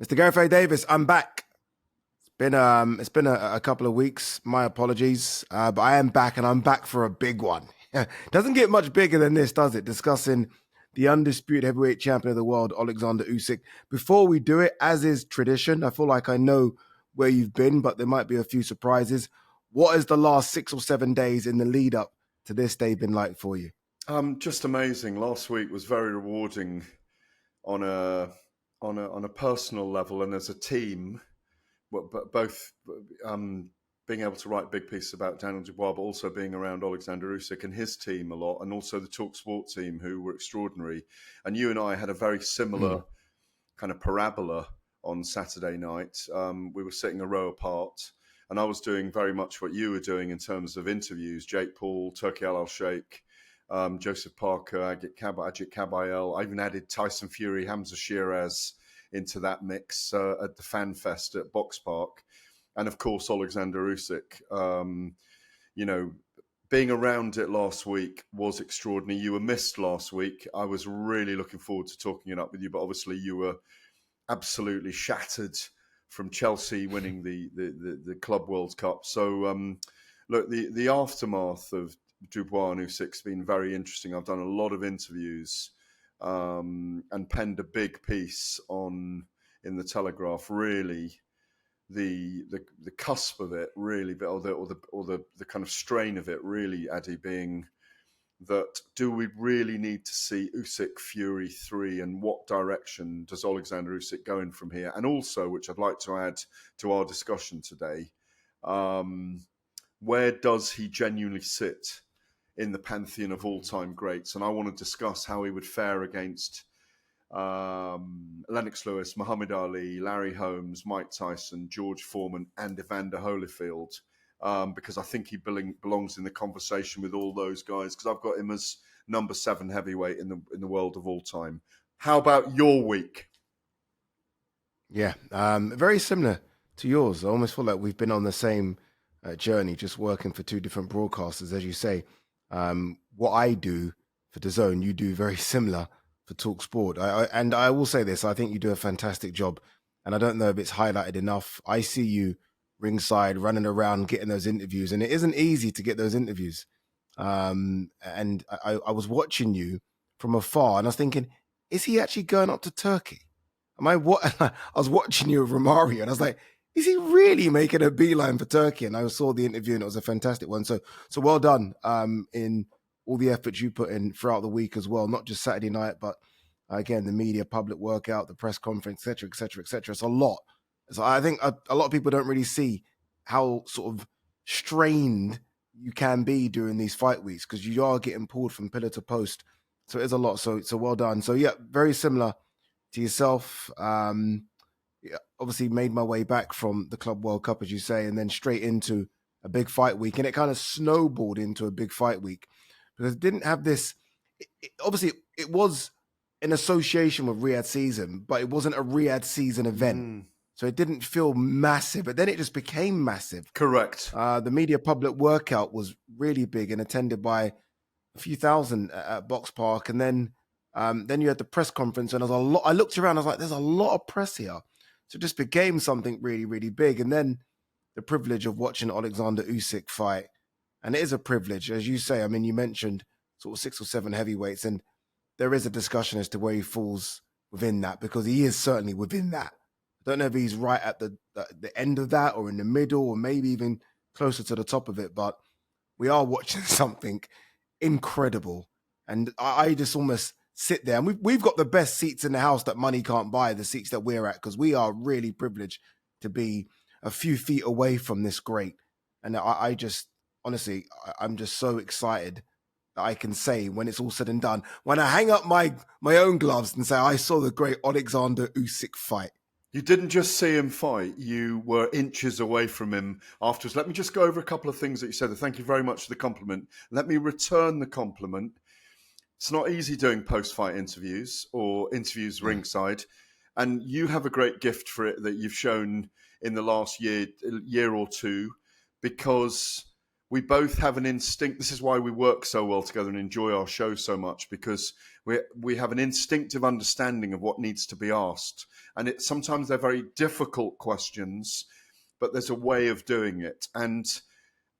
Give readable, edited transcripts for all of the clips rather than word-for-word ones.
Mr. Gareth Davies, I'm back. It's been a couple of weeks. My apologies, but I am back, and I'm back for a big one. Doesn't get much bigger than this, does it? Discussing the undisputed heavyweight champion of the world, Oleksandr Usyk. Before we do it, as is tradition, I feel like I know where you've been, but there might be a few surprises. What has the last 6 or 7 days in the lead up to this day been like for you? Just amazing. Last week was very rewarding on a personal level and as a team. But both being able to write big pieces about Daniel Dubois, but also being around Oleksandr Usyk and his team a lot, and also the talkSPORT team who were extraordinary. And you and I had a very similar kind of parabola on Saturday night. We were sitting a row apart, and I was doing very much what you were doing in terms of interviews: Jake Paul, Turki Al-Sheikh, Joseph Parker, Ajit Kabayel. I even added Tyson Fury, Hamza Shiraz into that mix at the Fan Fest at Box Park. And of course, Oleksandr Usyk. Being around it last week was extraordinary. You were missed last week. I was really looking forward to talking it up with you, but obviously you were absolutely shattered from Chelsea winning the Club World Cup. So, look, the aftermath of Dubois and Usyk's been very interesting. I've done a lot of interviews and penned a big piece in the Telegraph. Really, the cusp of it, really, or the kind of strain of it, really, Ade, being that do we really need to see Usyk Fury 3, and what direction does Oleksandr Usyk go in from here? And also, which I'd like to add to our discussion today, where does he genuinely sit in the pantheon of all-time greats? And I want to discuss how he would fare against Lennox Lewis, Muhammad Ali, Larry Holmes, Mike Tyson, George Foreman, and Evander Holyfield, because I think he belongs in the conversation with all those guys, because I've got him as number 7 heavyweight in the world of all time. How about your week? Yeah, very similar to yours. I almost feel like we've been on the same journey, just working for two different broadcasters, as you say. What I do for DAZN, you do very similar for talkSPORT. And I will say this, I think you do a fantastic job. And I don't know if it's highlighted enough. I see you ringside, running around, getting those interviews. And it isn't easy to get those interviews. And I was watching you from afar, and I was thinking, is he actually going up to Turkey? I was watching you with Romario, and I was like, is he really making a beeline for Turkey? And I saw the interview, and it was a fantastic one. So well done in all the efforts you put in throughout the week as well, not just Saturday night, but again, the media, public workout, the press conference, et cetera, et cetera, et cetera. It's a lot. So I think a lot of people don't really see how sort of strained you can be during these fight weeks, because you are getting pulled from pillar to post. So it is a lot. So well done. So yeah, very similar to yourself. Obviously made my way back from the Club World Cup, as you say, and then straight into a big fight week. And it kind of snowballed into a big fight week because it didn't have this. Obviously, it was in association with Riyadh season, but it wasn't a Riyadh season event. So it didn't feel massive, but then it just became massive. Correct. The media public workout was really big and attended by a few thousand at Box Park. And then you had the press conference, and there's a lot. I looked around, I was like, there's a lot of press here. So it just became something really, really big. And then the privilege of watching Oleksandr Usyk fight. And it is a privilege, as you say. I mean, you mentioned sort of 6 or 7 heavyweights, and there is a discussion as to where he falls within that, because he is certainly within that. I don't know if he's right at the end of that, or in the middle, or maybe even closer to the top of it. But we are watching something incredible. And I just almost sit there, and we've got the best seats in the house that money can't buy, the seats that we're at, because we are really privileged to be a few feet away from this great. And I just, honestly, I'm just so excited that I can say, when it's all said and done, when I hang up my own gloves and say, I saw the great Oleksandr Usyk fight. You didn't just see him fight, you were inches away from him afterwards. Let me just go over a couple of things that you said. Thank you very much for the compliment. Let me return the compliment. It's not easy doing post-fight interviews or interviews ringside. And you have a great gift for it that you've shown in the last year or two, because we both have an instinct. This is why we work so well together and enjoy our show so much, because we have an instinctive understanding of what needs to be asked. And sometimes they're very difficult questions, but there's a way of doing it. And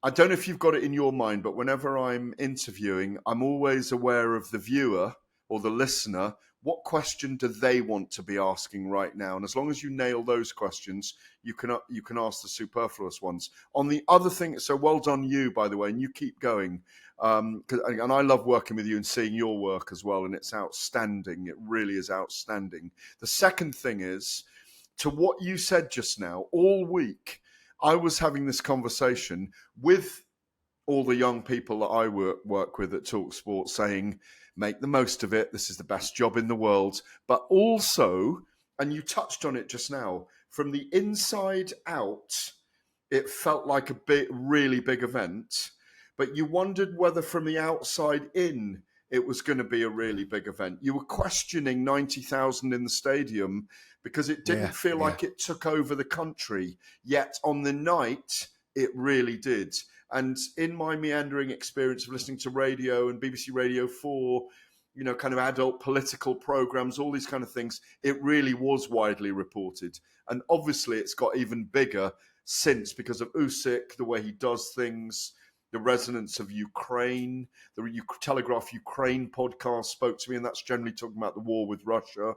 I don't know if you've got it in your mind, but whenever I'm interviewing, I'm always aware of the viewer or the listener. What question do they want to be asking right now? And as long as you nail those questions, you can ask the superfluous ones. On the other thing, so well done you, by the way, and you keep going. And I love working with you and seeing your work as well, and it's outstanding. It really is outstanding. The second thing is, to what you said just now, all week, I was having this conversation with all the young people that I work with at talkSPORT, saying, make the most of it. This is the best job in the world. But also, and you touched on it just now, from the inside out, it felt like a really big event. But you wondered whether from the outside in, it was going to be a really big event. You were questioning 90,000 in the stadium because it didn't feel like it took over the country. Yet on the night, it really did. And in my meandering experience of listening to radio and BBC Radio 4, kind of adult political programs, all these kind of things, it really was widely reported. And obviously it's got even bigger since, because of Usyk, the way he does things, the resonance of Ukraine. The Telegraph Ukraine podcast spoke to me, and that's generally talking about the war with Russia.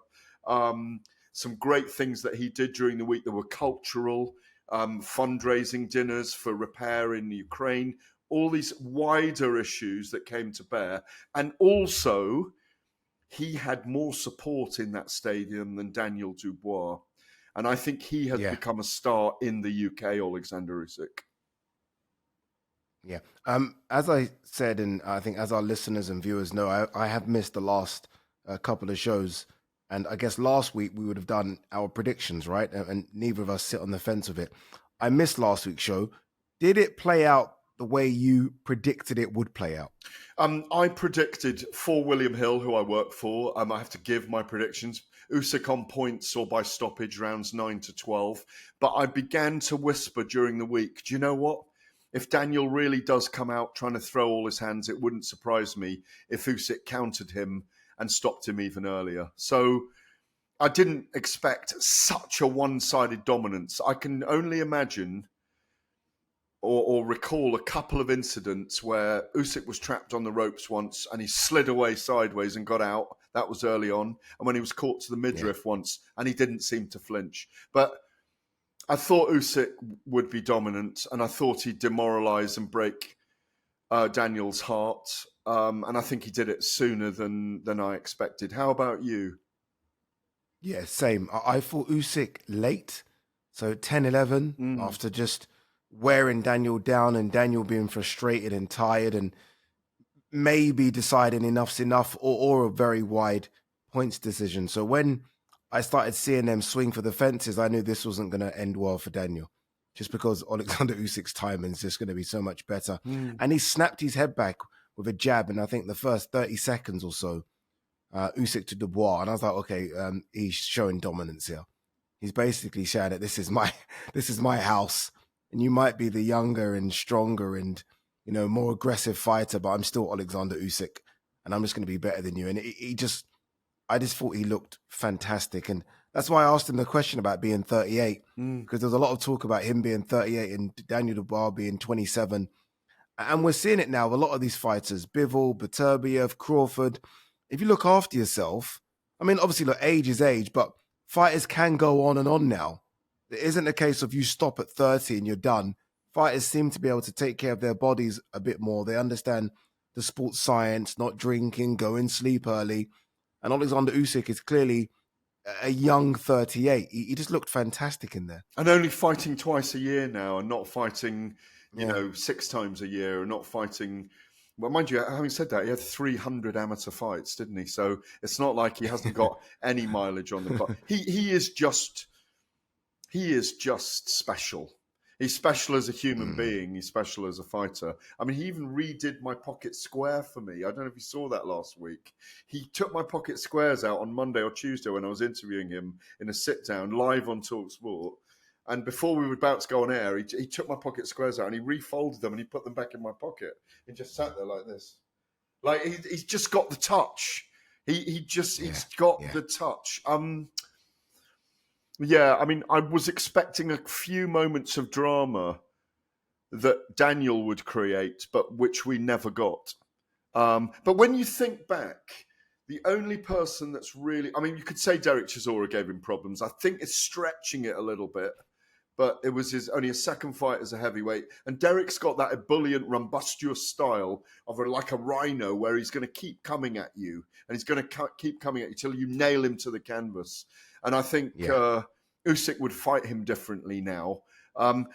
Some great things that he did during the week that were cultural. Fundraising dinners for repair in Ukraine, all these wider issues that came to bear. And also, he had more support in that stadium than Daniel Dubois. And I think he has become a star in the UK, Oleksandr Usyk. Yeah. As I said, and I think as our listeners and viewers know, I have missed the last couple of shows. And I guess last week we would have done our predictions, right? And neither of us sit on the fence with it. I missed last week's show. Did it play out the way you predicted it would play out? I predicted for William Hill, who I work for. I have to give my predictions. Usyk on points or by stoppage, rounds 9 to 12. But I began to whisper during the week, do you know what? If Daniel really does come out trying to throw all his hands, it wouldn't surprise me if Usyk countered him and stopped him even earlier. So I didn't expect such a one-sided dominance. I can only imagine or recall a couple of incidents where Usyk was trapped on the ropes once and he slid away sideways and got out. That was early on. And when he was caught to the midriff once, and he didn't seem to flinch. But I thought Usyk would be dominant, and I thought he'd demoralise and break Daniel's heart. And I think he did it sooner than I expected. How about you? Yeah, same. I thought Usyk late, so 10-11, after just wearing Daniel down and Daniel being frustrated and tired and maybe deciding enough's enough or a very wide points decision. So when I started seeing them swing for the fences, I knew this wasn't going to end well for Daniel, just because Oleksandr Usyk's timing is just going to be so much better. And he snapped his head back with a jab, and I think the first 30 seconds or so, Usyk to Dubois, and I was like, okay, he's showing dominance here. He's basically showing that this is my house, and you might be the younger and stronger and more aggressive fighter, but I'm still Oleksandr Usyk, and I'm just going to be better than you. And I just thought he looked fantastic, and that's why I asked him the question about being 38, because there's a lot of talk about him being 38 and Daniel Dubois being 27. And we're seeing it now. A lot of these fighters, Bivol, Beterbiev, Crawford, if you look after yourself, I mean, obviously, look, age is age, but fighters can go on and on now. It isn't a case of you stop at 30 and you're done. Fighters seem to be able to take care of their bodies a bit more. They understand the sports science, not drinking, going sleep early. And Oleksandr Usyk is clearly a young 38. He just looked fantastic in there. And only fighting twice a year now, and not fighting, 6 times a year, and not fighting. Well, mind you, having said that, he had 300 amateur fights, didn't he? So it's not like he hasn't got any mileage on the clock. He is just special. He's special as a human being. He's special as a fighter. I mean, he even redid my pocket square for me. I don't know if you saw that last week. He took my pocket squares out on Monday or Tuesday when I was interviewing him in a sit-down live on talkSPORT. And before we were about to go on air, he took my pocket squares out and he refolded them and he put them back in my pocket. He just sat there like this. Like he's just got the touch. He's got the touch. Yeah, I mean, I was expecting a few moments of drama that Daniel would create, but which we never got. But when you think back, the only person that's really, I mean, you could say Derek Chisora gave him problems. I think it's stretching it a little bit, but it was only his second fight as a heavyweight. And Derek's got that ebullient, rumbustious style of like a rhino where he's going to keep coming at you and he's going to keep coming at you till you nail him to the canvas. And I think Usyk would fight him differently now.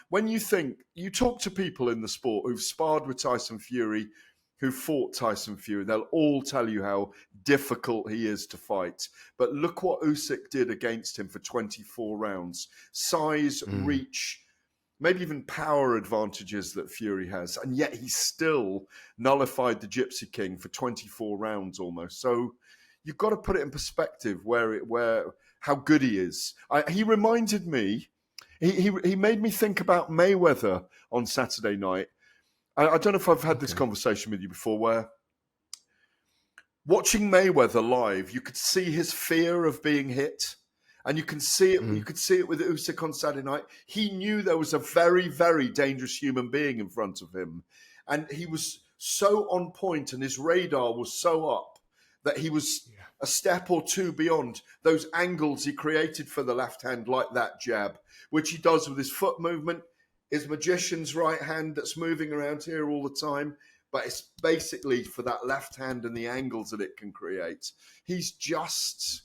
When you talk to people in the sport who've sparred with Tyson Fury, who fought Tyson Fury, they'll all tell you how difficult he is to fight. But look what Usyk did against him for 24 rounds. Size, reach, maybe even power advantages that Fury has. And yet he still nullified the Gypsy King for 24 rounds almost. So you've got to put it in perspective how good he is. He reminded me, he made me think about Mayweather on Saturday night. I don't know if I've had this conversation with you before, where watching Mayweather live, you could see his fear of being hit, and you can see it. You could see it with Usyk on Saturday night. He knew there was a very, very dangerous human being in front of him, and he was so on point, and his radar was so up that he was a step or two beyond those angles he created for the left hand, like that jab, which he does with his foot movement. His magician's right hand that's moving around here all the time, but it's basically for that left hand and the angles that it can create. He's just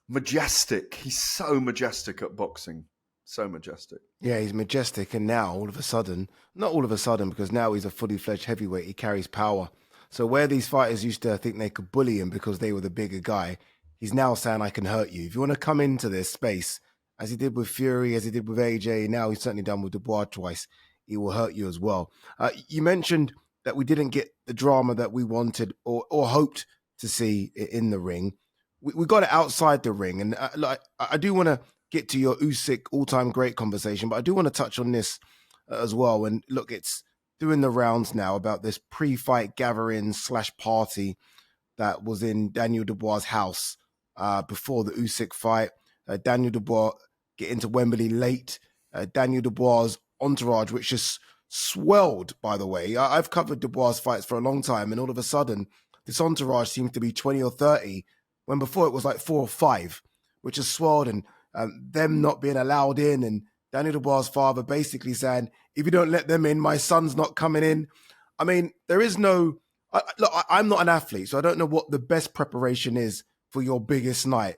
majestic. He's so majestic at boxing. So majestic. Yeah, he's majestic. And now, all of a sudden, not all of a sudden, because now he's a fully fledged heavyweight, he carries power. So where these fighters used to think they could bully him because they were the bigger guy, he's now saying, I can hurt you. If you want to come into this space, as he did with Fury, as he did with AJ, now he's certainly done with Dubois twice, he will hurt you as well. You mentioned that we didn't get the drama that we wanted or hoped to see in the ring. We got it outside the ring. And I do want to get to your Usyk all-time great conversation, but I do want to touch on this as well. And look, it's doing the rounds now about this pre-fight gathering/party that was in Daniel Dubois' house before the Usyk fight. Daniel Dubois getting to Wembley late. Daniel Dubois' entourage, which just swelled, by the way. I've covered Dubois' fights for a long time, and all of a sudden, this entourage seems to be 20 or 30, when before it was like 4 or 5, which has swelled, and them not being allowed in, and Daniel Dubois' father basically saying, if you don't let them in, my son's not coming in. I mean, there is no... Look, I'm not an athlete, so I don't know what the best preparation is for your biggest night.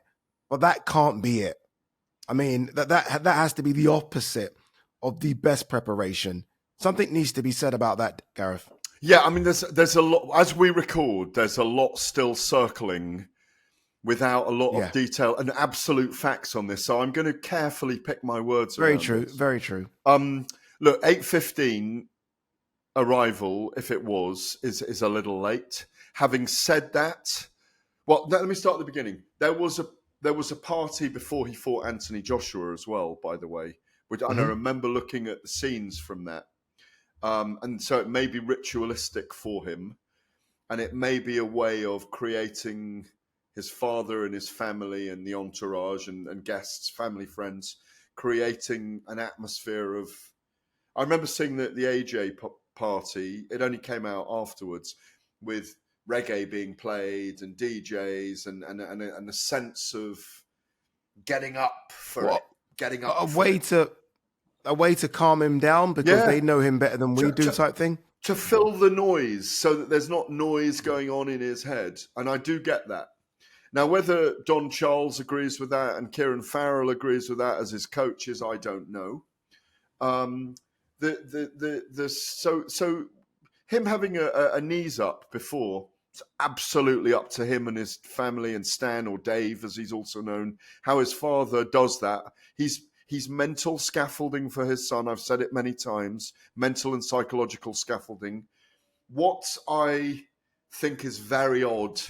But that can't be it. I mean, that has to be the opposite of the best preparation. Something needs to be said about that, Gareth. Yeah, I mean, there's a lot, as we record, there's a lot still circling without a lot of detail and absolute facts on this. So I'm going to carefully pick my words. Very true, very true. Look, 8:15 arrival, if it was, is a little late. Having said that, well, let me start at the beginning. There was a party before he fought Anthony Joshua as well, by the way. And I remember looking at the scenes from that. And so it may be ritualistic for him. And it may be a way of creating his father and his family and the entourage and guests, family, friends, creating an atmosphere of... I remember seeing the AJ party. It only came out afterwards with reggae being played and DJs and a sense of getting up for it. Getting up. A way to calm him down because they know him better than we do, type thing. To fill the noise so that there's not noise going on in his head. And I do get that. Now, whether Don Charles agrees with that and Kieran Farrell agrees with that as his coaches, I don't know. So him having a knees up before, it's absolutely up to him and his family and Stan, or Dave as he's also known, how his father does that. He's mental scaffolding for his son. I've said it many times, mental and psychological scaffolding. What I think is very odd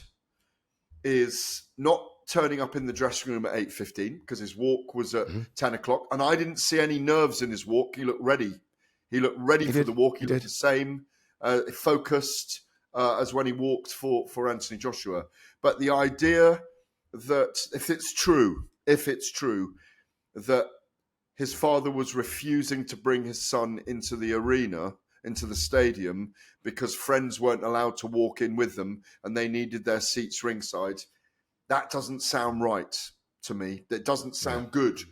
is not turning up in the dressing room at 8:15 because his walk was at Mhm. 10 o'clock, and I didn't see any nerves in his walk. He looked ready. He looked ready He for did. the walk. He He looked did. the same, focused as when he walked for Anthony Joshua. But the idea that if it's true that his father was refusing to bring his son into the arena, into the stadium, because friends weren't allowed to walk in with them and they needed their seats ringside, that doesn't sound right to me. That doesn't Yeah. sound good.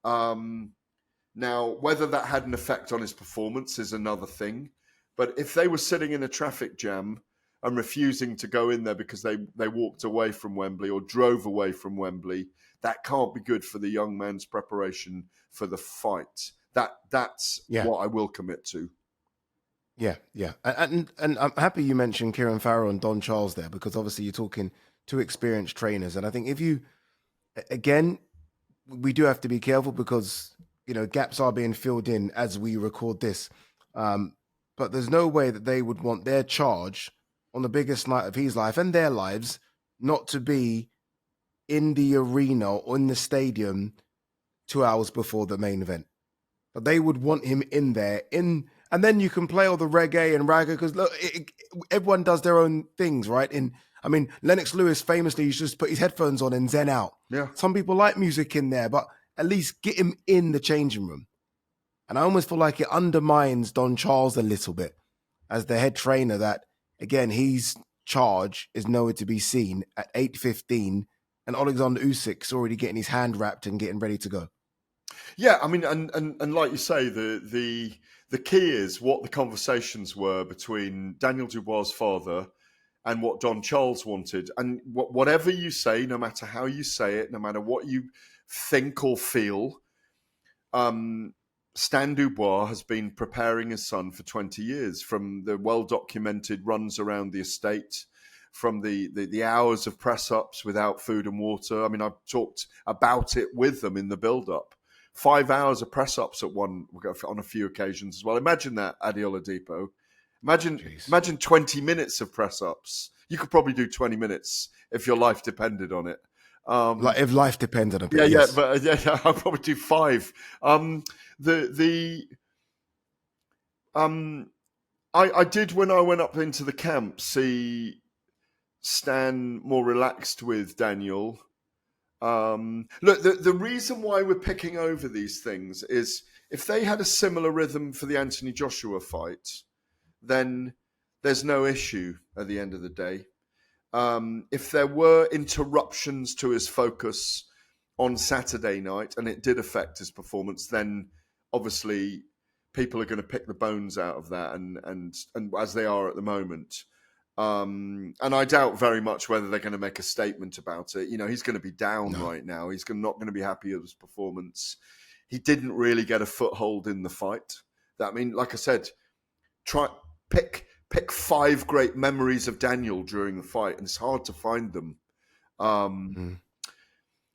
Now, whether that had an effect on his performance is another thing. But if they were sitting in a traffic jam and refusing to go in there because they walked away from Wembley or drove away from Wembley, that can't be good for the young man's preparation for the fight. That's Yeah. what I will commit to. Yeah, yeah, and I'm happy you mentioned Kieran Farrell and Don Charles there, because obviously you're talking two experienced trainers, and I think if you, again, we do have to be careful because gaps are being filled in as we record this, but there's no way that they would want their charge on the biggest night of his life and their lives not to be in the arena or in the stadium 2 hours before the main event. But they would want him in there, and then you can play all the reggae and ragga, because look, everyone does their own things, right? I mean, Lennox Lewis famously used to just put his headphones on and zen out. Yeah. Some people like music in there, but at least get him in the changing room. And I almost feel like it undermines Don Charles a little bit as the head trainer, that, again, his charge is nowhere to be seen at 8:15, and Oleksandr Usyk's already getting his hand wrapped and getting ready to go. Yeah, I mean, and like you say, the key is what the conversations were between Daniel Dubois' father and what Don Charles wanted. And whatever you say, no matter how you say it, no matter what you think or feel, Stan Dubois has been preparing his son for 20 years, from the well-documented runs around the estate, from the hours of press-ups without food and water. I mean, I've talked about it with them in the build-up. 5 hours of press-ups on a few occasions as well. Imagine that, Ade Oladipo. Imagine 20 minutes of press-ups. You could probably do 20 minutes if your life depended on it. Like if life depended on it. Yeah, yes. but I'll probably do 5. I did, when I went up into the camp, see Stan more relaxed with Daniel. Look, the reason why we're picking over these things is if they had a similar rhythm for the Anthony Joshua fight, then there's no issue at the end of the day. If there were interruptions to his focus on Saturday night and it did affect his performance, then obviously people are going to pick the bones out of that, and as they are at the moment. And I doubt very much whether they're going to make a statement about it. He's going to be down right now. He's not going to be happy with his performance. He didn't really get a foothold in the fight. I mean, like I said, pick 5 great memories of Daniel during the fight, and it's hard to find them.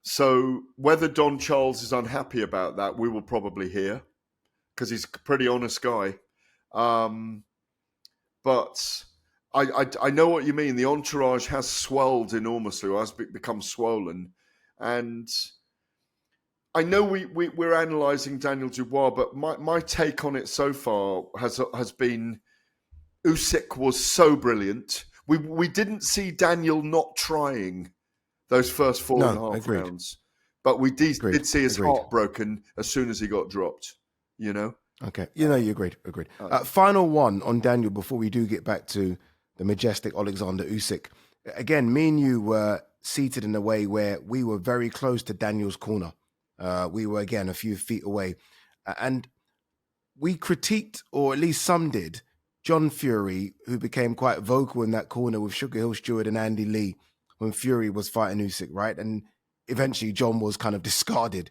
So whether Don Charles is unhappy about that, we will probably hear, because he's a pretty honest guy. But I know what you mean. The entourage has swelled enormously, or has become swollen. And I know we're analysing Daniel Dubois, but my take on it so far has been Usyk was so brilliant. We didn't see Daniel not trying those first 4.5 rounds. But we did see his heart broken as soon as he got dropped, Okay. You agreed. Final one on Daniel before we do get back to the majestic Oleksandr Usyk. Again, me and you were seated in a way where we were very close to Daniel's corner. We were, again, a few feet away. And we critiqued, or at least some did, John Fury, who became quite vocal in that corner with Sugar Hill Stewart and Andy Lee when Fury was fighting Usyk, right? And eventually John was kind of discarded.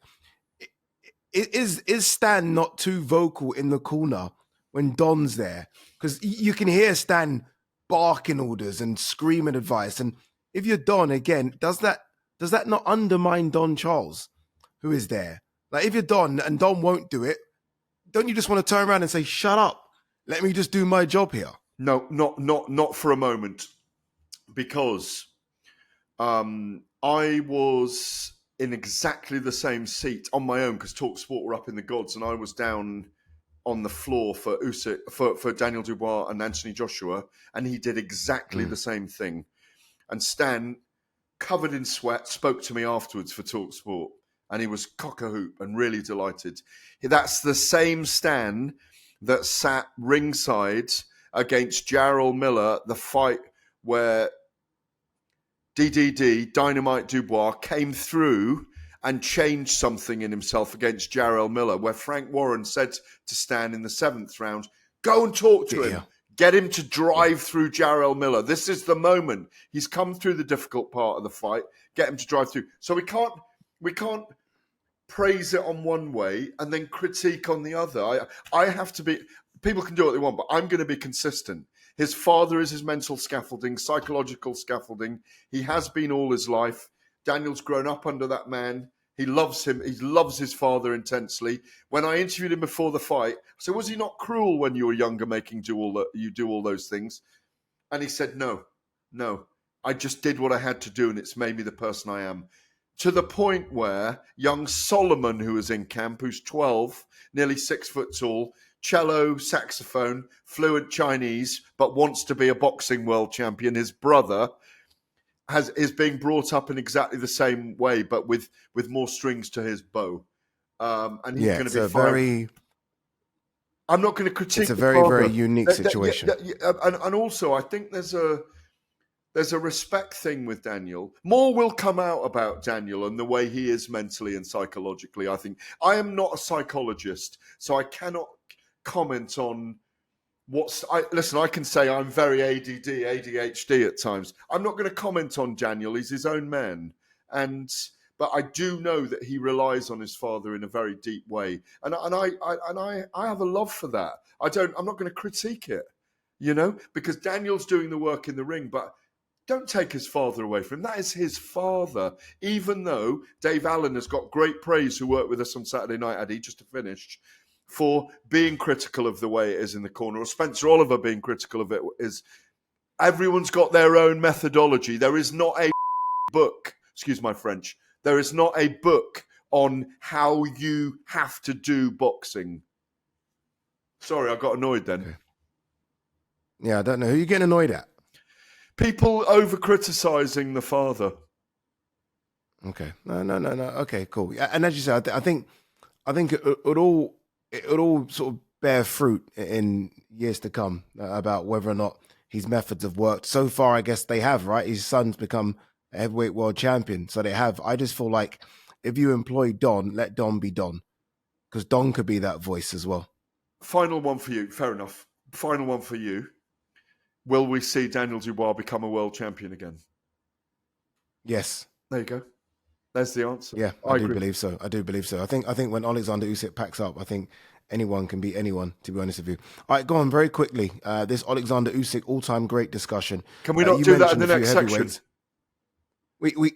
Is Stan not too vocal in the corner when Don's there? Because you can hear Stan barking orders and screaming advice. And if you're Don, again, does that not undermine Don Charles, who is there? Like, if you're Don and Don won't do it, don't you just want to turn around and say, "Shut up, let me just do my job here"? No, not for a moment, because I was in exactly the same seat on my own because talkSPORT were up in the gods, and I was down on the floor for Usyk, for Daniel Dubois and Anthony Joshua, and he did exactly the same thing. And Stan, covered in sweat, spoke to me afterwards for talkSPORT, and he was cock-a-hoop and really delighted. That's the same Stan that sat ringside against Jarrell Miller, the fight where DDD, Dynamite Dubois, came through and changed something in himself against Jarrell Miller, where Frank Warren said to Stan in the 7th round, go and talk to him. Get him to drive through Jarrell Miller. This is the moment. He's come through the difficult part of the fight. Get him to drive through. So we can't praise it on one way and then critique on the other. I have to be, people can do what they want, but I'm going to be consistent. His father is his mental scaffolding, psychological scaffolding. He has been all his life. Daniel's grown up under that man. He loves him. He loves his father intensely. When I interviewed him before the fight, I said, was he not cruel when you were younger making you do all those things? And he said, no. I just did what I had to do, and it's made me the person I am. To the point where young Solomon, who was in camp, who's 12, nearly 6 foot tall, cello, saxophone, fluent Chinese, but wants to be a boxing world champion, his brother is being brought up in exactly the same way, but with more strings to his bow. And he's going to be fine. I'm not going to critique. It's a very, very unique situation. And also, I think there's a respect thing with Daniel. More will come out about Daniel and the way he is mentally and psychologically, I think. I am not a psychologist, so I cannot comment on listen, I can say I'm very ADD, ADHD at times. I'm not going to comment on Daniel. He's his own man. But I do know that he relies on his father in a very deep way. And I have a love for that. I'm not going to critique it, because Daniel's doing the work in the ring, but don't take his father away from him. That is his father. Even though Dave Allen has got great praise, who worked with us on Saturday night, Ade, just to finish, for being critical of the way it is in the corner, or Spencer Oliver being critical of it, is everyone's got their own methodology. There is not a book, excuse my French, there is not a book on how you have to do boxing. Sorry, I got annoyed then. Okay. Yeah, I don't know. Who are you getting annoyed at? People over-criticising the father. Okay. No. Okay, cool. And as you said, I think it all sort of bear fruit in years to come about whether or not his methods have worked. So far, I guess they have, right? His son's become a heavyweight world champion, so they have. I just feel like if you employ Don, let Don be Don, because Don could be that voice as well. Final one for you. Fair enough. Final one for you. Will we see Daniel Dubois become a world champion again? Yes. There you go. There's the answer. Yeah, I do believe so. I think when Oleksandr Usyk packs up, I think anyone can beat anyone, to be honest with you. All right, go on very quickly. This Oleksandr Usyk all-time great discussion. Can we not do that in the next section?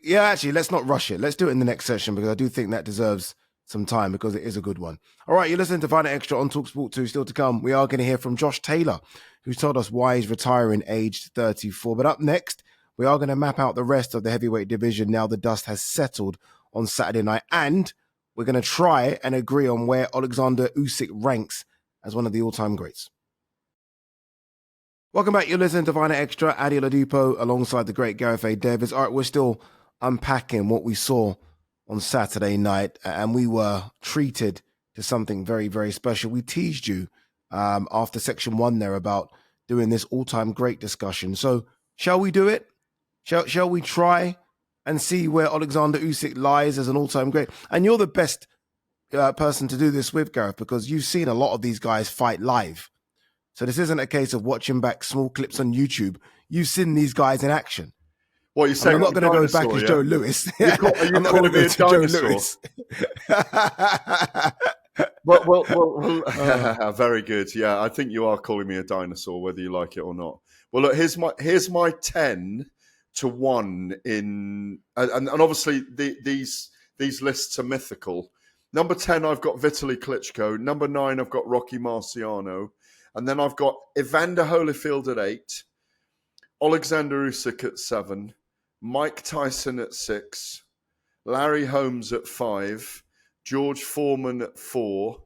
Yeah, actually, let's not rush it. Let's do it in the next session, because I do think that deserves some time, because it is a good one. All right, you're listening to Fight Extra on talkSPORT 2. Still to come, we are going to hear from Josh Taylor, who's told us why he's retiring aged 34. But up next, we are going to map out the rest of the heavyweight division now the dust has settled on Saturday night. And we're going to try and agree on where Oleksandr Usyk ranks as one of the all-time greats. Welcome back. You're listening to Fight Extra. Ade Oladipo alongside the great Gareth Davies. All right, we're still unpacking what we saw on Saturday night, and we were treated to something very, very special. We teased you after section 1 there about doing this all-time great discussion. So shall we do it? Shall we try and see where Oleksandr Usyk lies as an all-time great? And you're the best person to do this with, Gareth, because you've seen a lot of these guys fight live. So this isn't a case of watching back small clips on YouTube. You've seen these guys in action. What you're saying? I'm not going to go back as Joe Lewis. Are you calling me a dinosaur? Well, very good. Yeah, I think you are calling me a dinosaur, whether you like it or not. Well, look, here's my 10 to 1 in, and obviously these lists are mythical. Number 10, I've got Vitaly Klitschko. Number 9, I've got Rocky Marciano, and then I've got Evander Holyfield at 8, Oleksandr Usyk at 7, Mike Tyson at 6, Larry Holmes at 5, George Foreman at 4,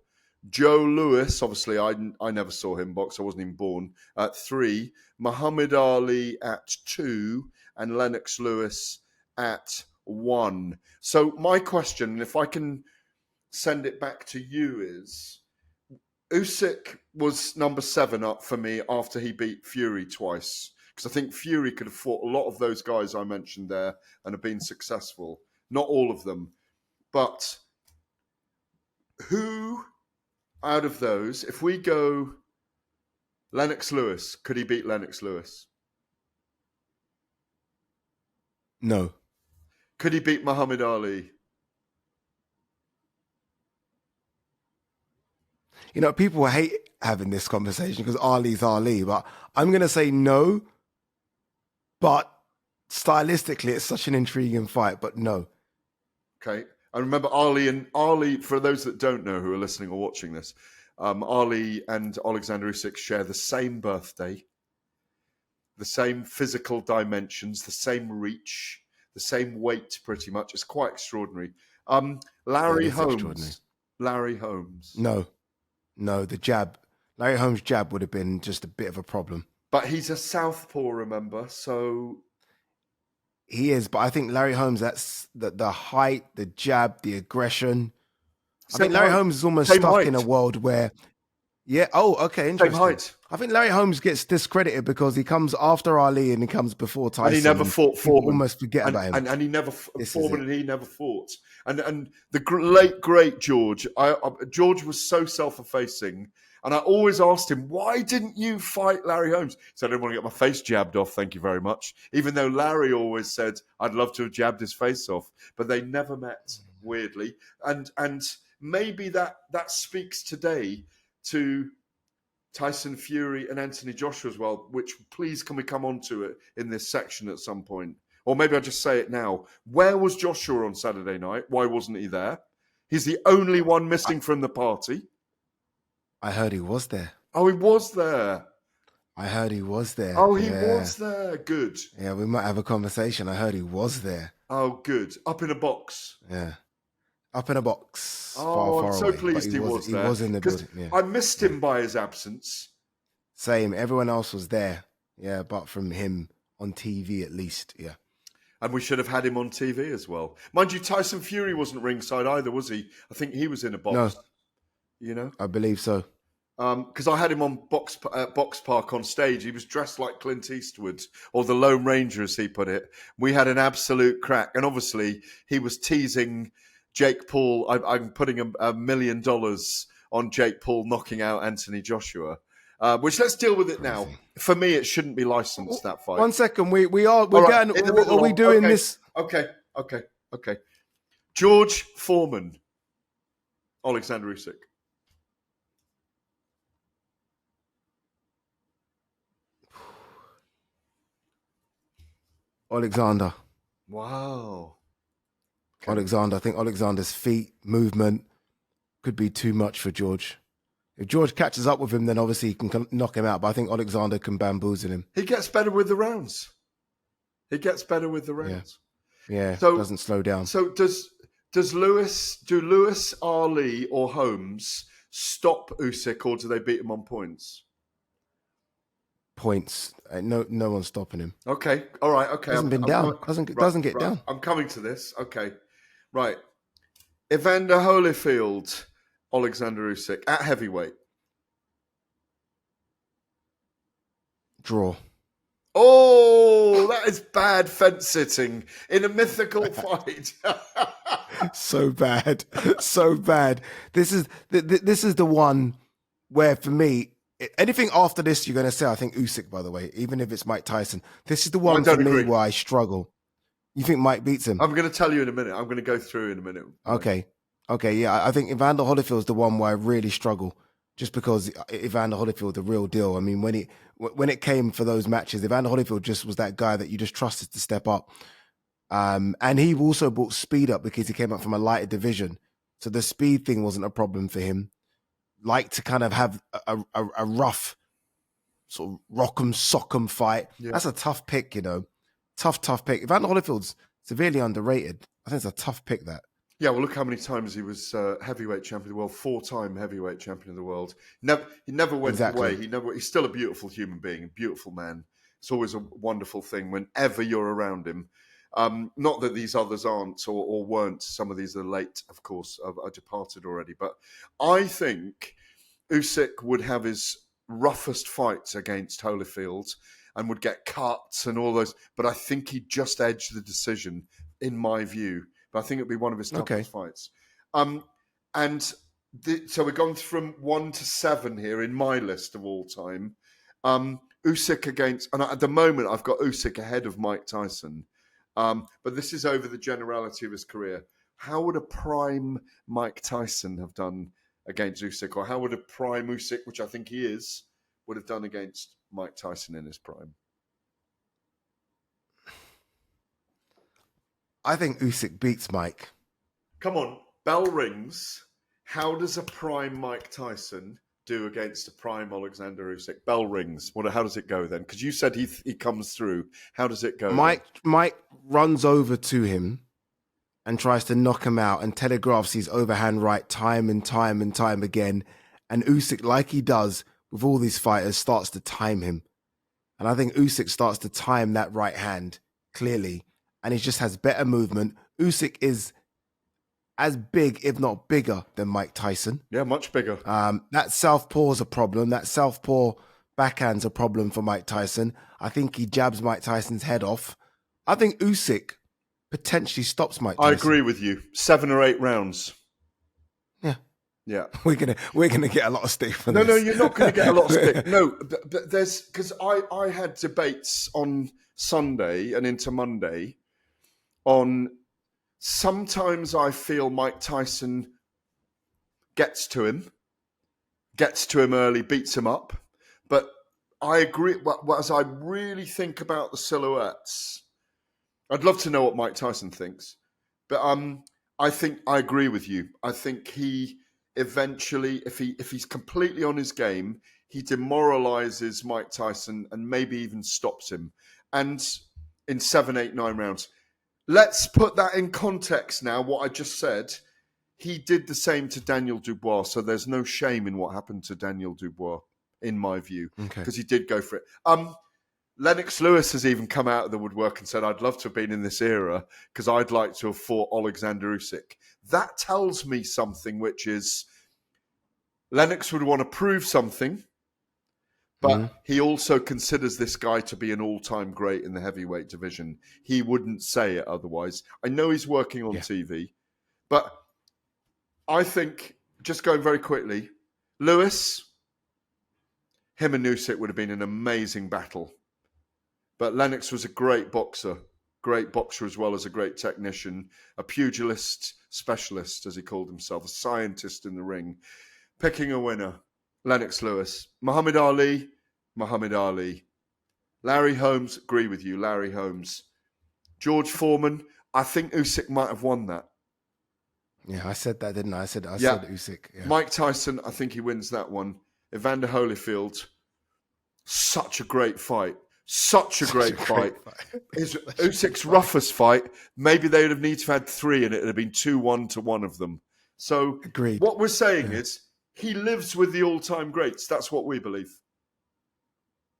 Joe Lewis, obviously I never saw him box, I wasn't even born, at 3, Muhammad Ali at 2, and Lennox Lewis at 1. So my question, and if I can send it back to you, is Usyk was number 7 up for me after he beat Fury twice. Because I think Fury could have fought a lot of those guys I mentioned there and have been successful. Not all of them. But who out of those, if we go Lennox Lewis, could he beat Lennox Lewis? No. Could he beat Muhammad Ali? You know, people hate having this conversation because Ali's Ali, but I'm going to say no. But stylistically, it's such an intriguing fight, but no. Okay. I remember Ali, for those that don't know who are listening or watching this, Ali and Oleksandr Usyk share the same birthday, the same physical dimensions, the same reach, the same weight pretty much. It's quite extraordinary. Larry Holmes. Larry Holmes. No, the jab. Larry Holmes' jab would have been just a bit of a problem. But he's a southpaw, remember, so... He is, but I think Larry Holmes, that's the height, the jab, the aggression. I think Larry Holmes is almost stuck in a world where... Yeah, okay, interesting. Same height. I think Larry Holmes gets discredited because he comes after Ali and he comes before Tyson. And he never fought Foreman. Almost forget about him. And he never... Foreman and he never fought. And the late, great George, George was so self-effacing. And I always asked him, why didn't you fight Larry Holmes? He said, I didn't want to get my face jabbed off, thank you very much. Even though Larry always said, I'd love to have jabbed his face off. But they never met, weirdly. And maybe that speaks today to Tyson Fury and Anthony Joshua as well, which please can we come on to it in this section at some point? Or maybe I'll just say it now. Where was Joshua on Saturday night? Why wasn't he there? He's the only one missing from the party. I heard he was there. Oh, he was there. I heard he was there. Oh, he was there. Good. Yeah, we might have a conversation. I heard he was there. Oh, good. Up in a box. Yeah. Up in a box. Oh, far I'm so away. pleased he was there. He was in the building. Yeah. I missed him by his absence. Same. Everyone else was there. Yeah, apart from him on TV at least. Yeah. And we should have had him on TV as well. Mind you, Tyson Fury wasn't ringside either, was he? I think he was in a box. No. You know? I believe so. Because I had him on Box Park on stage. He was dressed like Clint Eastwood, or the Lone Ranger, as he put it. We had an absolute crack. And obviously, he was teasing Jake Paul. I'm putting $1 million on Jake Paul knocking out Anthony Joshua. Which, let's deal with it now. For me, it shouldn't be licensed, that fight. 1 second. We're getting... Are we doing this? Okay. George Foreman. Oleksandr Usyk. Oleksandr. Wow. Okay. Oleksandr. I think Alexander's feet, movement could be too much for George. If George catches up with him, then obviously he can knock him out. But I think Oleksandr can bamboozle him. He gets better with the rounds. Yeah, so doesn't slow down. So do Lewis, Ali, or Holmes stop Usyk, or do they beat him on points? Points. No one's stopping him. Okay. All right. Okay. Doesn't get down. I'm coming to this. Okay. Right. Evander Holyfield, Oleksandr Usyk at heavyweight. Draw. Oh, that is bad fence sitting in a mythical fight. So bad. This is the one where, for me, anything after this, you're going to say, I think Usyk, by the way, even if it's Mike Tyson. This is the one for me where I struggle. You think Mike beats him? I'm going to tell you in a minute. I'm going to go through in a minute. Okay, yeah. I think Evander Holyfield's the one where I really struggle, just because Evander Holyfield, the real deal. I mean, when it came for those matches, Evander Holyfield just was that guy that you just trusted to step up. And he also brought speed up because he came up from a lighter division. So the speed thing wasn't a problem for him. Like to kind of have a rough sort of rock'em sock'em fight. Yeah. That's a tough pick, you know. tough pick. Evander Holyfield's severely underrated. I think it's a tough pick, that. Yeah, well, look how many times he was heavyweight champion of the world, 4-time heavyweight champion of the world. He never went Exactly. away. He's still a beautiful human being, a beautiful man. It's always a wonderful thing whenever you're around him. Not that these others aren't or weren't. Some of these are late, of course, are departed already. But I think Usyk would have his roughest fights against Holyfield and would get cuts and all those. But I think he'd just edge the decision, in my view. But I think it'd be one of his toughest fights. So we're going from 1 to 7 here in my list of all time. Usyk against, and at the moment I've got Usyk ahead of Mike Tyson. But this is over the generality of his career. How would a prime Mike Tyson have done against Usyk? Or how would a prime Usyk, which I think he is, would have done against Mike Tyson in his prime? I think Usyk beats Mike. Come on, bell rings. How does a prime Mike Tyson do against a prime Oleksandr Usyk? Bell rings. How does it go then? Because you said he comes through. How does it go? Mike runs over to him and tries to knock him out and telegraphs his overhand right time and time again. And Usyk, like he does with all these fighters, starts to time him. And I think Usyk starts to time that right hand clearly. And he just has better movement. Usyk is as big, if not bigger, than Mike Tyson. Yeah, much bigger. That southpaw is a problem. That southpaw backhand's a problem for Mike Tyson. I think he jabs Mike Tyson's head off. I think Usyk potentially stops Mike Tyson. I agree with you. 7 or 8 rounds. Yeah. We're gonna get a lot of stick for this. No, this. you're not going to get a lot of stick. No, there's because I had debates on Sunday and into Monday on. Sometimes I feel Mike Tyson gets to him early, beats him up. But I agree. As I really think about the silhouettes, I'd love to know what Mike Tyson thinks. But I think I agree with you. I think he eventually, if he's completely on his game, he demoralizes Mike Tyson and maybe even stops him. And in 7, 8, 9 rounds. Let's put that in context now, what I just said. He did the same to Daniel Dubois, so there's no shame in what happened to Daniel Dubois, in my view, because he did go for it. Lennox Lewis has even come out of the woodwork and said, I'd love to have been in this era because I'd like to have fought Oleksandr Usyk. That tells me something, which is Lennox would want to prove something, but he also considers this guy to be an all-time great in the heavyweight division. He wouldn't say it otherwise. I know he's working on TV, but I think, just going very quickly, Lewis, him and Usyk would have been an amazing battle. But Lennox was a great boxer as well as a great technician, a pugilist specialist, as he called himself, a scientist in the ring. Picking a winner. Lennox Lewis. Muhammad Ali. Larry Holmes, agree with you, Larry Holmes. George Foreman, I think Usyk might have won that. Yeah, I said that, didn't I? I said Usyk. Yeah. Mike Tyson, I think he wins that one. Evander Holyfield, such a great fight. Such a great fight. Usyk's roughest fight, maybe they would have needed to have had 3 and it would have been 2-1 to one of them. So agreed. What we're saying is he lives with the all-time greats. That's what we believe.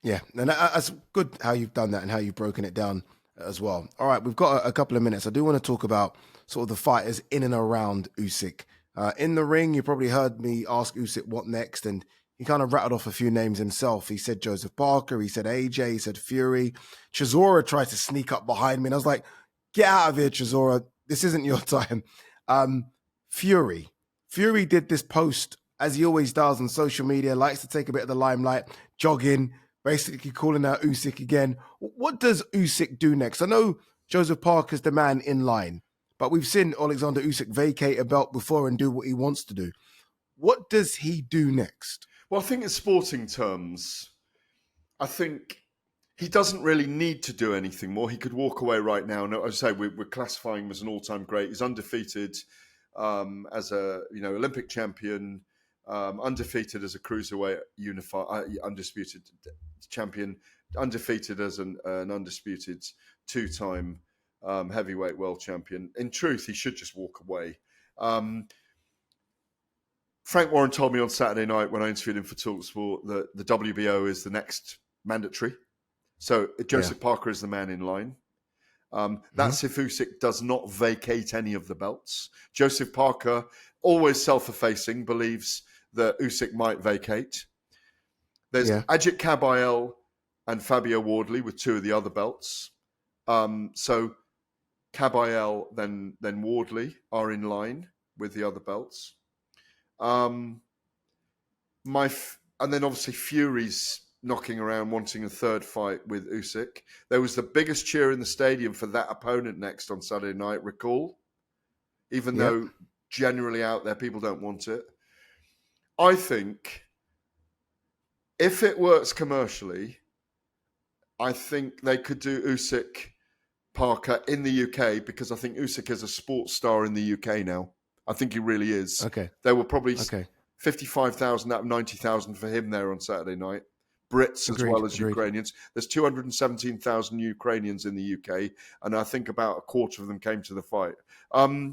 Yeah, and that's good how you've done that and how you've broken it down as well. All right, we've got a couple of minutes. I do want to talk about sort of the fighters in and around Usyk. In the ring, you probably heard me ask Usyk what next, and he kind of rattled off a few names himself. He said Joseph Parker, he said AJ, he said Fury. Chisora tried to sneak up behind me, and I was like, get out of here, Chisora. This isn't your time. Fury did this post, as he always does on social media, likes to take a bit of the limelight, jogging, basically calling out Usyk again. What does Usyk do next? I know Joseph Parker's the man in line, but we've seen Oleksandr Usyk vacate a belt before and do what he wants to do. What does he do next? Well, I think in sporting terms, I think he doesn't really need to do anything more. He could walk away right now. No, as I say, we're classifying him as an all-time great. He's undefeated as a Olympic champion, undefeated as a cruiserweight undisputed champion, undefeated as an undisputed two-time heavyweight world champion. In truth, he should just walk away. Frank Warren told me on Saturday night when I interviewed him for talkSPORT that the WBO is the next mandatory. So Joseph Parker is the man in line. That's if Usyk does not vacate any of the belts. Joseph Parker, always self-effacing, believes that Usyk might vacate. There's Ajit Kabayel and Fabio Wardley with two of the other belts. So Kabayel, then Wardley are in line with the other belts. And then obviously Fury's knocking around wanting a third fight with Usyk. There was the biggest cheer in the stadium for that opponent next on Saturday night, recall. Even though generally out there people don't want it. I think if it works commercially, I think they could do Usyk Parker in the UK because I think Usyk is a sports star in the UK now. I think he really is. Okay. There were probably 55,000 out of 90,000 for him there on Saturday night. Brits as well as Ukrainians. There's 217,000 Ukrainians in the UK, and I think about a quarter of them came to the fight. Or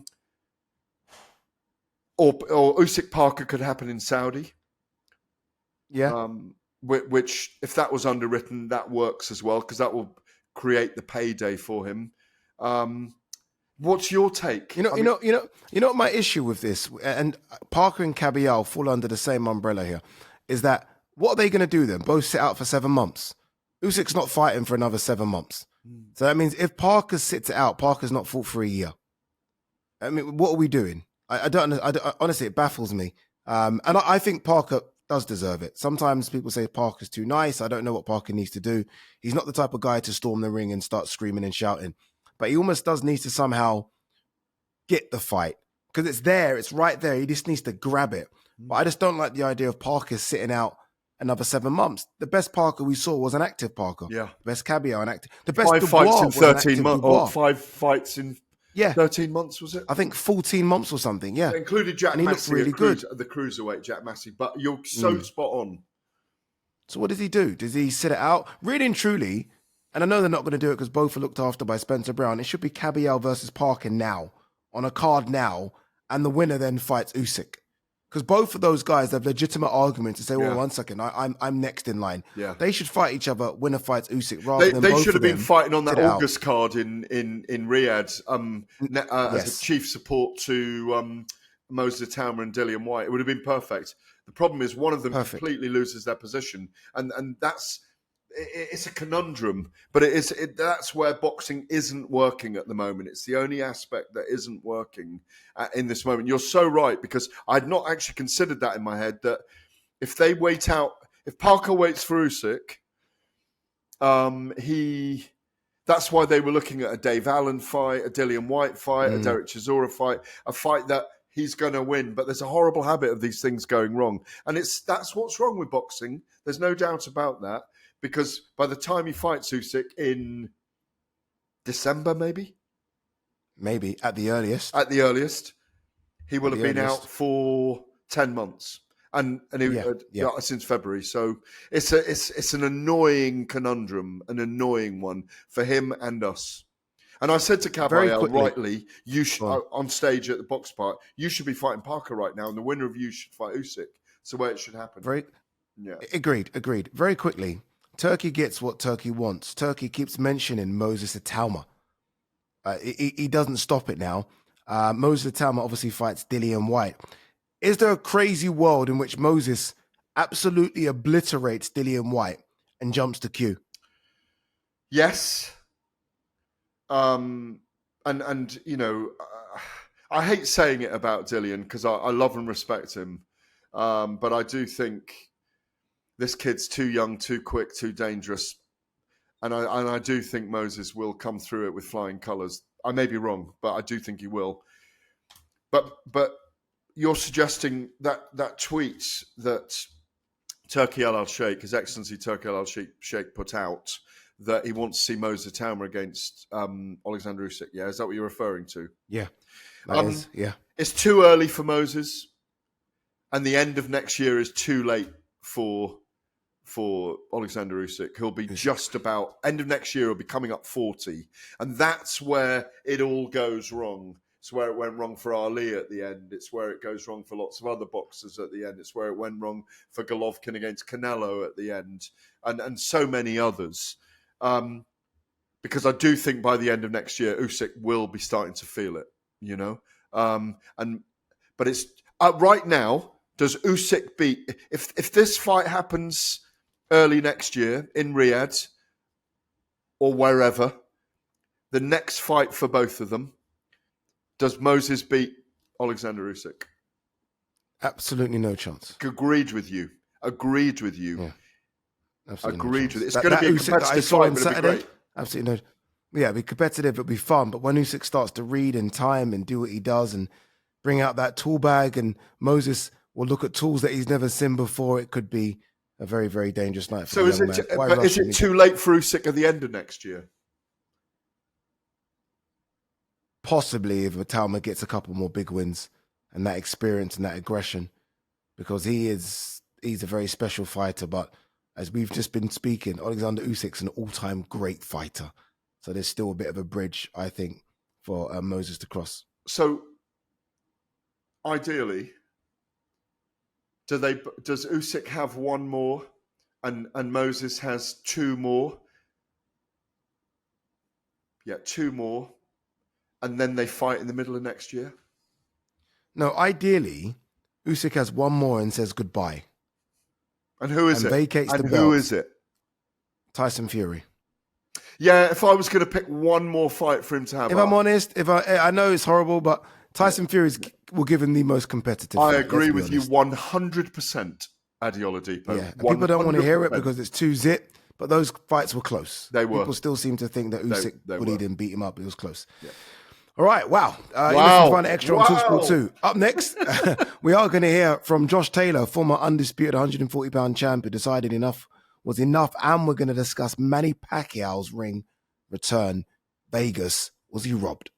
Usyk Parker could happen in Saudi. Yeah. Which, if that was underwritten, that works as well because that will create the payday for him. What's your take? You know what my issue with this, and Parker and Kabayel fall under the same umbrella here, is that what are they going to do then? Both sit out for 7 months. Usyk's not fighting for another 7 months. So that means if Parker sits it out, Parker's not fought for a year. I mean, what are we doing? I don't honestly, it baffles me. And I think Parker does deserve it. Sometimes people say Parker's too nice. I don't know what Parker needs to do. He's not the type of guy to storm the ring and start screaming and shouting. But he almost does need to somehow get the fight. Because it's there, it's right there. He just needs to grab it. But I just don't like the idea of Parker sitting out another 7 months. The best Parker we saw was an active Parker. Yeah. The best Kabayel, an active. The best 5 Dubois fights in was an 13 active months. Dubois. Or 5 fights in 13 months, was it? I think 14 months or something, yeah. It included Jack and he Massey, looked really good. The cruiserweight Jack Massey. But you're so spot on. So what does he do? Does he sit it out? Really and truly, and I know they're not going to do it because both are looked after by Spencer Brown, it should be Kabayel versus Parker now, on a card now, and the winner then fights Usyk. Because both of those guys have legitimate arguments to say, well, 1 second, I'm next in line. Yeah. They should fight each other, winner fights Usyk, rather than They both should have of been them fighting on that sit it out. August card in Riyadh as a chief support to Moses Towner and Dillian White. It would have been perfect. The problem is one of them completely loses their position. And it's a conundrum, but that's where boxing isn't working at the moment. It's the only aspect that isn't working in this moment. You're so right, because I'd not actually considered that in my head, that if they wait out, if Parker waits for Usyk, that's why they were looking at a Dave Allen fight, a Dillian White fight, a Derek Chisora fight, a fight that he's going to win. But there's a horrible habit of these things going wrong. And that's what's wrong with boxing. There's no doubt about that. Because by the time he fights Usyk in December, maybe at the earliest, he will have been out for 10 months, and since February. So it's an annoying conundrum, an annoying one for him and us. And I said to Kabayel rightly, you should on stage at the box park, you should be fighting Parker right now, and the winner of you should fight Usyk. It's the way it should happen. Agreed. Very quickly. Turkey gets what Turkey wants. Turkey keeps mentioning Moses Itauma. He doesn't stop it now. Moses Itauma obviously fights Dillian White. Is there a crazy world in which Moses absolutely obliterates Dillian White and jumps to Q? Yes. And you know, I hate saying it about Dillian because I love and respect him. But I do think this kid's too young, too quick, too dangerous. And I do think Moses will come through it with flying colours. I may be wrong, but I do think he will. But you're suggesting that tweet that Turki Al-Sheikh, His Excellency Turki Al-Sheikh put out, that he wants to see Moses Towner against Oleksandr Usyk. Yeah, is that what you're referring to? Yeah, that is, yeah. It's too early for Moses, and the end of next year is too late for for Oleksandr Usyk. He'll be just about, end of next year, he'll be coming up 40. And that's where it all goes wrong. It's where it went wrong for Ali at the end. It's where it goes wrong for lots of other boxers at the end. It's where it went wrong for Golovkin against Canelo at the end, and so many others. Because I do think by the end of next year, Usyk will be starting to feel it, you know. But it's right now. Does Usyk beat if this fight happens early next year in Riyadh or wherever? The next fight for both of them. Does Moses beat Oleksandr Usyk? Absolutely no chance. Agreed with you. Yeah, absolutely Agreed no with it. It's chance. going to be a Usyk that I competitive saw fight, on but it'll be Saturday. great. Absolutely no. Yeah, it'll be competitive. It'll be fun. But when Usyk starts to read and time and do what he does and bring out that tool bag, and Moses will look at tools that he's never seen before, it could be a very, very dangerous night for So the is young it? man. Why But rush is him? it too late for Usyk at the end of next year? Possibly if Talma gets a couple more big wins and that experience and that aggression, because he's a very special fighter. But as we've just been speaking, Oleksandr Usyk's an all-time great fighter. So there's still a bit of a bridge, I think, for Moses to cross. So ideally, does Usyk have one more, and Moses has two more? Yeah, two more, and then they fight in the middle of next year. No, ideally, Usyk has one more and says goodbye. And who is and it? Vacates and the who belt. is it? Tyson Fury. Yeah, if I was going to pick one more fight for him to have, If I'm honest, I know it's horrible, but Tyson Fury will give him the most competitive I fight, agree let's be with you honest. 100%, Ade Oladipo. Yeah, and people don't want to hear it 100%. because it's too zit, but those fights were close. They were. People still seem to think that Usyk They bullied were. him, beat him up. It was close. Yeah. All right, wow. You're listening to Find It Extra on talkSPORT 2. Up next, we are going to hear from Josh Taylor, former undisputed 140-pound champ, who decided enough was enough, and we're going to discuss Manny Pacquiao's ring return. Vegas, was he robbed?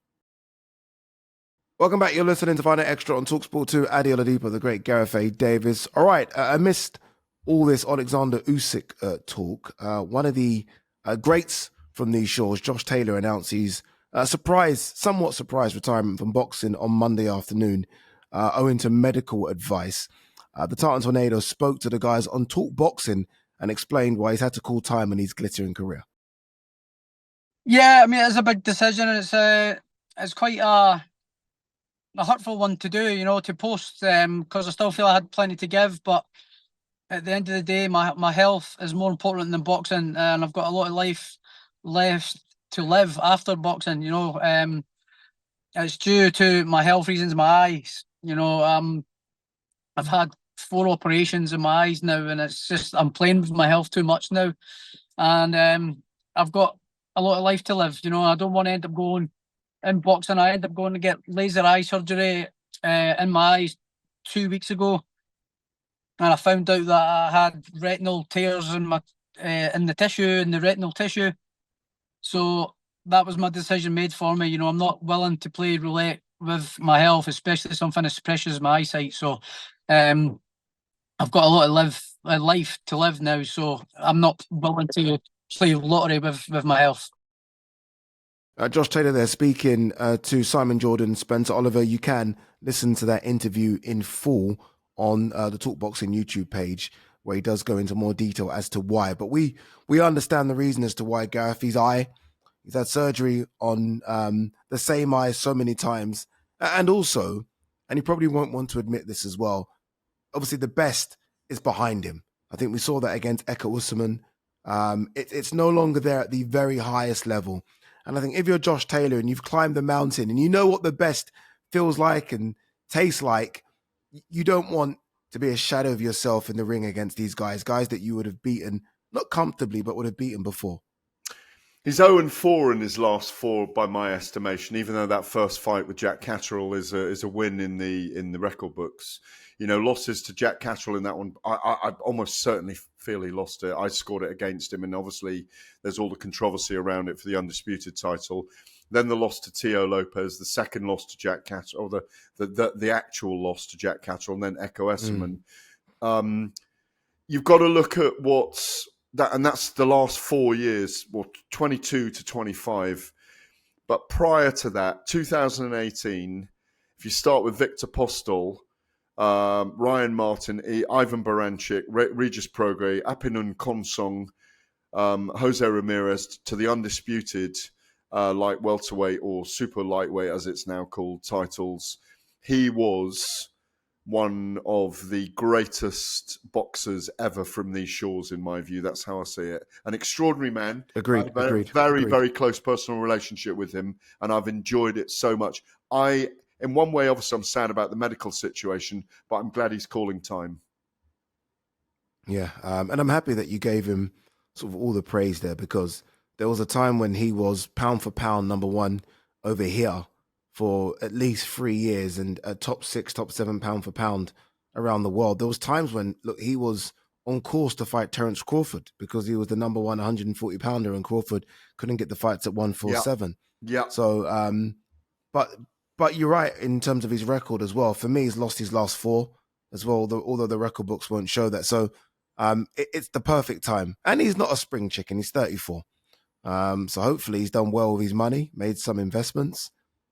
Welcome back. You're listening to Find It Extra on talkSPORT 2. Ade Oladipo, the great Gareth A. Davies. All right, amidst all this Oleksandr Usyk talk, one of the greats from these shores, Josh Taylor, announced his somewhat surprise retirement from boxing on Monday afternoon, owing to medical advice. The Tartan Tornado spoke to the guys on Talk Boxing and explained why he's had to call time in his glittering career. Yeah, I mean, it's a big decision. It's quite a hurtful one to do, you know, to post, because I still feel I had plenty to give. But at the end of the day, my health is more important than boxing, and I've got a lot of life left to live after boxing. You know, it's due to my health reasons, my eyes. You know, I've had 4 operations in my eyes now, and it's just I'm playing with my health too much now, and I've got a lot of life to live. You know, I don't want to end up going in boxing. I end up going to get laser eye surgery in my eyes 2 weeks ago, and I found out that I had retinal tears in my in the retinal tissue. So that was my decision made for me. You know, I'm not willing to play roulette with my health, especially something as precious as my eyesight. So I've got a lot of life to live now, so I'm not willing to play lottery with my health. Josh Taylor there speaking to Simon Jordan, Spencer Oliver. You can listen to that interview in full on the Talk Boxing YouTube page, where he does go into more detail as to why. But we understand the reason as to why Gareth, he's had surgery on the same eye so many times. And also, and he probably won't want to admit this as well, obviously the best is behind him. I think we saw that against Eka Usman. It's no longer there at the very highest level. And I think if you're Josh Taylor and you've climbed the mountain and you know what the best feels like and tastes like, you don't want to be a shadow of yourself in the ring against these guys that you would have beaten, not comfortably, but would have beaten before. He's 0-4 in his last 4, by my estimation. Even though that first fight with Jack Catterall is a win in the record books, you know, losses to Jack Catterall in that one, I almost certainly feel he lost it. I scored it against him, and obviously there's all the controversy around it for the undisputed title. Then the loss to Teo Lopez, the second loss to Jack Catterall, or the actual loss to Jack Catterall, and then Eko Esserman. you've got to look at and that's the last 4 years, 22 to 25. But prior to that, 2018, if you start with Victor Postol, Ryan Martin, Ivan Baranchik, Regis Prograis, Apinun Konsong, Jose Ramirez, to the undisputed light welterweight or super lightweight, as it's now called, titles, he was one of the greatest boxers ever from these shores, in my view. That's how I see it. An extraordinary man. Agreed. Very, very close personal relationship with him, and I've enjoyed it so much. In one way, obviously, I'm sad about the medical situation, but I'm glad he's calling time. Yeah, and I'm happy that you gave him sort of all the praise there, because there was a time when he was pound for pound number one over here for at least 3 years, and a top 6, top 7 pound for pound around the world. There was times when, look, he was on course to fight Terence Crawford because he was the number one 140 pounder, and Crawford couldn't get the fights at 147. Yeah. So, but you're right in terms of his record as well. For me, he's lost his last 4 as well, although the record books won't show that. So it's the perfect time. And he's not a spring chicken. He's 34. So hopefully he's done well with his money, made some investments.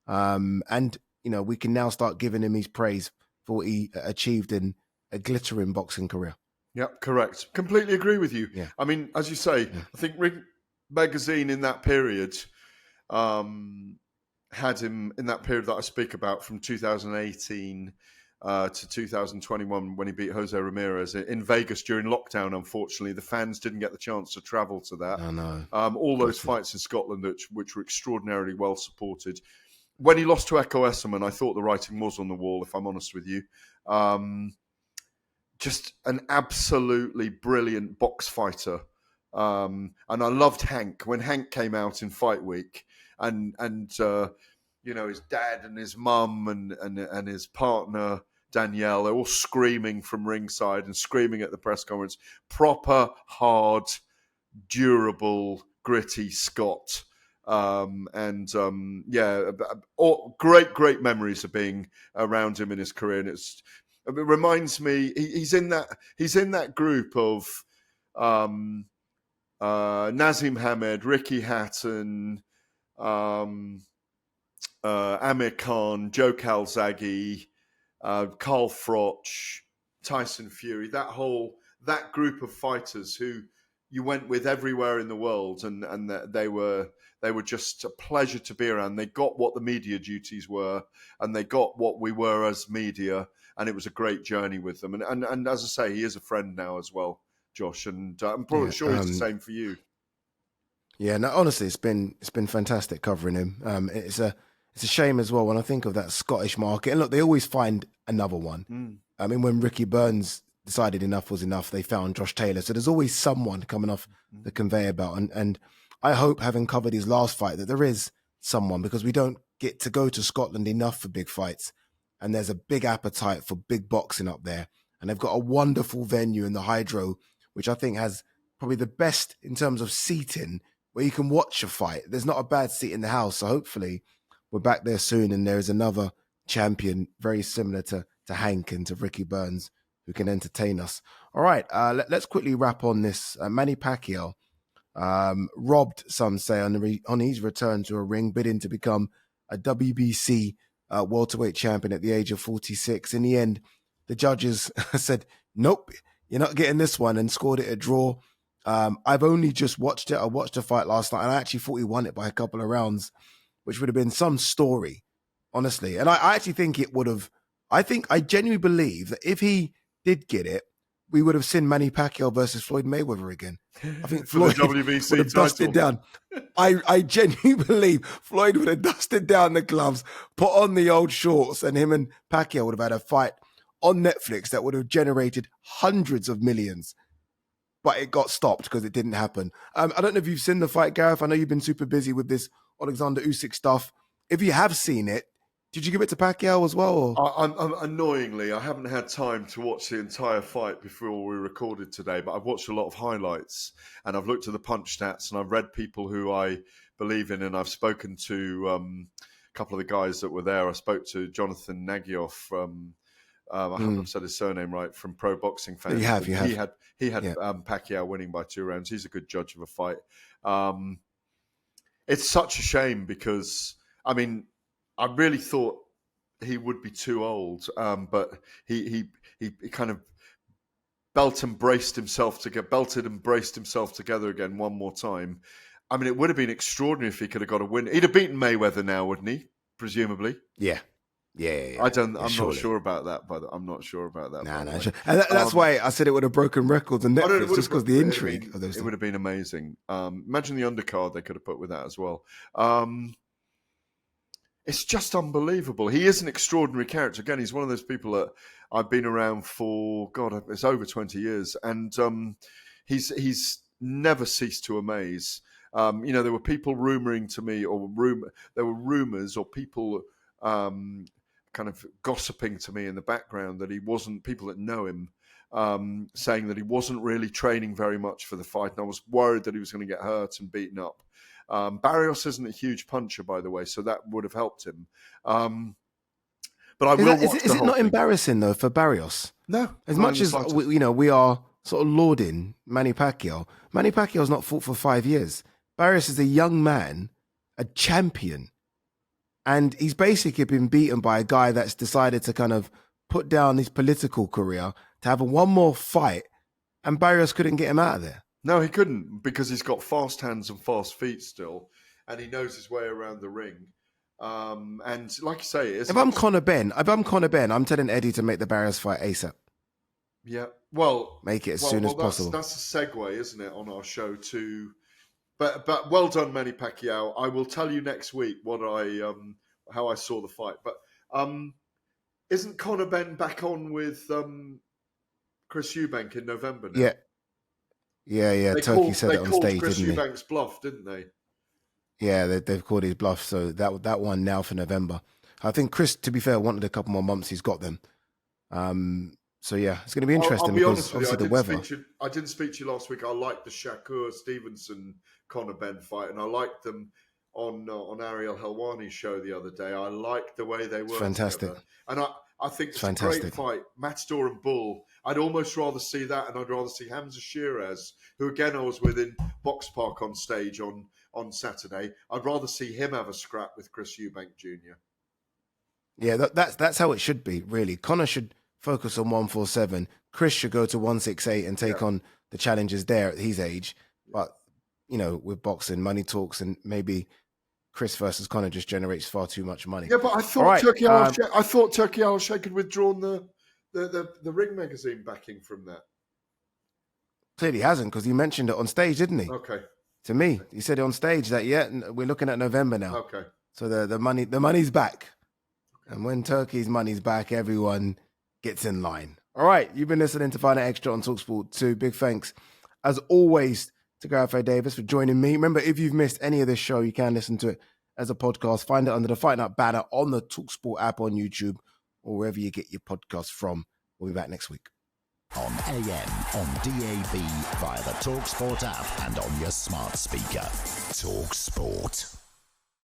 And, we can now start giving him his praise for what he achieved in a glittering boxing career. Yep, correct. Completely agree with you. Yeah. I mean, as you say, Yeah. I think Ring Magazine in that period had him in that period that I speak about from 2018 to 2021 when he beat Jose Ramirez in Vegas during lockdown. Unfortunately, the fans didn't get the chance to travel to that. I know. All those fights in Scotland which were extraordinarily well supported. When he lost to Eko Esserman, I thought the writing was on the wall, if I'm honest with you. Just an absolutely brilliant box fighter. And I loved Hank. When Hank came out in Fight Week, and his dad and his mum and his partner, Danielle, they're all screaming from ringside and screaming at the press conference. Proper, hard, durable, gritty Scot. Great memories of being around him in his career, and it reminds me he's in that group of Nazim Hamed, Ricky Hatton, Amir Khan, Joe Calzaghe, Carl Froch, Tyson Fury, that group of fighters who you went with everywhere in the world, and they were just a pleasure to be around. They got what the media duties were, and they got what we were as media, and it was a great journey with them. And as I say, he is a friend now as well, Josh, and I'm probably sure it's the same for you. Yeah, no, honestly, it's been fantastic covering him. It's a shame as well when I think of that Scottish market. And look, they always find another one. I mean, when Ricky Burns decided enough was enough, they found Josh Taylor. So there's always someone coming off the conveyor belt. And I hope, having covered his last fight, that there is someone, because we don't get to go to Scotland enough for big fights. And there's a big appetite for big boxing up there. And they've got a wonderful venue in the Hydro, which I think has probably the best in terms of seating, where you can watch a fight. There's not a bad seat in the house. So hopefully we're back there soon, and there is another champion very similar to Hank and to Ricky Burns who can entertain us. All right, let's quickly wrap on this. Manny Pacquiao, robbed, some say, on his return to a ring, bidding to become a WBC welterweight champion at the age of 46. In the end, the judges said, nope, you're not getting this one, and scored it a draw. I've only just watched it. I watched the fight last night, and I actually thought he won it by a couple of rounds, which would have been some story, honestly. And I actually think it would have, I genuinely believe that if he did get it, we would have seen Manny Pacquiao versus Floyd Mayweather again. I think Floyd WBC would have dusted down. I genuinely believe Floyd would have dusted down the gloves, put on the old shorts, and him and Pacquiao would have had a fight on Netflix that would have generated hundreds of millions. But it got stopped because it didn't happen. I don't know if you've seen the fight, Gareth. I know you've been super busy with this Oleksandr Usyk stuff. If you have seen it, did you give it to Pacquiao as well? Annoyingly, I haven't had time to watch the entire fight before we recorded today, but I've watched a lot of highlights, and I've looked at the punch stats, and I've read people who I believe in, and I've spoken to a couple of the guys that were there. I spoke to Jonathan Nagyoff I hope I've said his surname right, from Pro Boxing Fans. You have. He had Yeah. Pacquiao winning by 2 rounds. He's a good judge of a fight. It's such a shame because, I mean, I really thought he would be too old, but he kind of belted and braced himself together again one more time. I mean, it would have been extraordinary if he could have got a win. He'd have beaten Mayweather now, wouldn't he? Presumably. Yeah. I'm not sure about that, but I'm not sure about that. No. And that's why I said it would have broken records on Netflix, just because the intrigue of those things. It would have been amazing. Imagine the undercard they could have put with that as well. It's just unbelievable. He is an extraordinary character. Again, he's one of those people that I've been around for, God, it's over 20 years. And he's never ceased to amaze. There were people rumoring to me, there were rumors or people kind of gossiping to me in the background that he wasn't, people that know him, saying that he wasn't really training very much for the fight. And I was worried that he was going to get hurt and beaten up. Barrios isn't a huge puncher, by the way, so that would have helped him. But I will watch is it not embarrassing, though, for Barrios? No. As much as we are sort of lauding Manny Pacquiao Pacquiao's not fought for 5 years. Barrios is a young man, a champion, and he's basically been beaten by a guy that's decided to kind of put down his political career to have one more fight, and Barrios couldn't get him out of there. No, he couldn't, because he's got fast hands and fast feet still, and he knows his way around the ring. And like you say, if I'm Conor Ben, I'm telling Eddie to make the Barrios fight ASAP. Yeah, well, make it as soon as possible. That's a segue, isn't it, on our show to. But well done, Manny Pacquiao. I will tell you next week how I saw the fight. But isn't Conor Ben back on with Chris Eubank in November now? Yeah. Turkey said it on stage, Chris didn't they? Eubank's bluff, didn't they? Yeah, they've called his bluff. So that one now for November. I think Chris, to be fair, wanted a couple more months. He's got them. So yeah, it's going to be interesting. I'll be honest with you, the weather. I didn't speak to you last week. I liked the Shakur Stevenson Conor Ben fight, and I liked them on Ariel Helwani's show the other day. I liked the way they worked. Fantastic. Together. And I think it's a great fight. Matador and Bull. I'd almost rather see that, and I'd rather see Hamza Shiraz, who again I was with in Box Park on stage on Saturday. I'd rather see him have a scrap with Chris Eubank Jr. Yeah, that's how it should be, really. Conor should focus on 147. Chris should go to 168 and take on the challenges there at his age. But, with boxing, money talks, and maybe Chris versus Conor just generates far too much money. Yeah, but I thought Turkey Al-Sheikh had withdrawn the Ring magazine backing from that. Clearly hasn't, because he mentioned it on stage, didn't he? Okay. To me, he said it on stage that we're looking at November now. Okay. So the money's back, and when Turkey's money's back, everyone gets in line. All right, you've been listening to Fight Night Extra on talkSPORT 2. Big thanks, as always, to Gareth Davies for joining me. Remember, if you've missed any of this show, you can listen to it as a podcast. Find it under the Fight Night banner on the talkSPORT app on YouTube or wherever you get your podcasts from. We'll be back next week. On AM, on DAB, via the talkSPORT app and on your smart speaker. talkSPORT.